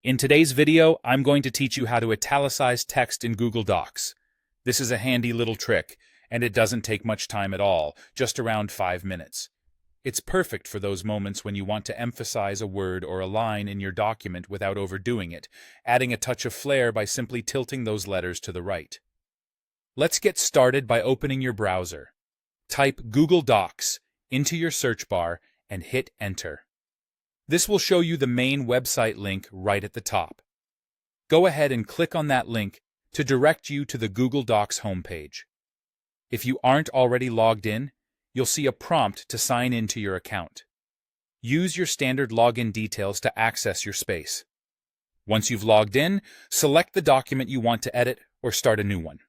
In today's video, I'm going to teach you how to italicize text in Google Docs. This is a handy little trick, and it doesn't take much time at all, just around 5 minutes. It's perfect for those moments when you want to emphasize a word or a line in your document without overdoing it, adding a touch of flair by simply tilting those letters to the right. Let's get started by opening your browser. Type Google Docs into your search bar and hit Enter. This will show you the main website link right at the top. Go ahead and click on that link to direct you to the Google Docs homepage. If you aren't already logged in, you'll see a prompt to sign in to your account. Use your standard login details to access your space. Once you've logged in, select the document you want to edit or start a new one.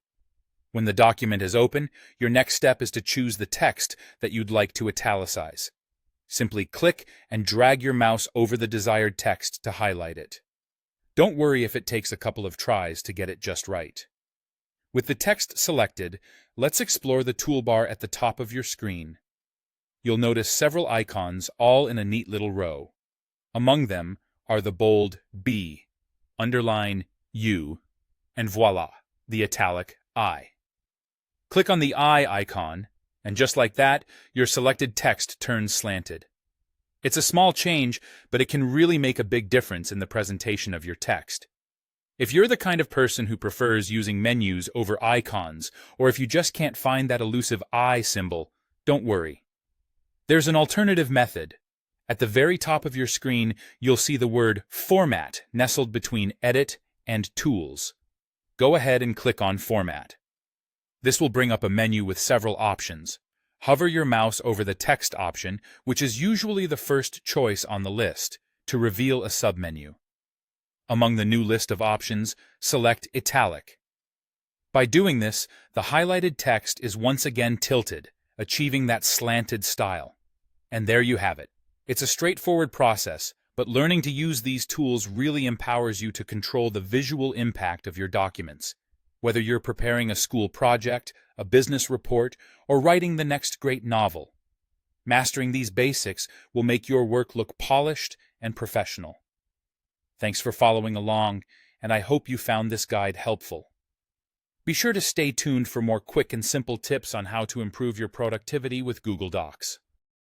When the document is open, your next step is to choose the text that you'd like to italicize. Simply click and drag your mouse over the desired text to highlight it. Don't worry if it takes a couple of tries to get it just right. With the text selected, let's explore the toolbar at the top of your screen. You'll notice several icons all in a neat little row. Among them are the bold B, underline U, and voila, the italic I. Click on the I icon, and just like that, your selected text turns slanted. It's a small change, but it can really make a big difference in the presentation of your text. If you're the kind of person who prefers using menus over icons, or if you just can't find that elusive I symbol, don't worry. There's an alternative method. At the very top of your screen, you'll see the word Format nestled between Edit and Tools. Go ahead and click on Format. This will bring up a menu with several options. Hover your mouse over the text option, which is usually the first choice on the list, to reveal a submenu. Among the new list of options, select Italic. By doing this, the highlighted text is once again tilted, achieving that slanted style. And there you have it. It's a straightforward process, but learning to use these tools really empowers you to control the visual impact of your documents. Whether you're preparing a school project, a business report, or writing the next great novel, mastering these basics will make your work look polished and professional. Thanks for following along, and I hope you found this guide helpful. Be sure to stay tuned for more quick and simple tips on how to improve your productivity with Google Docs.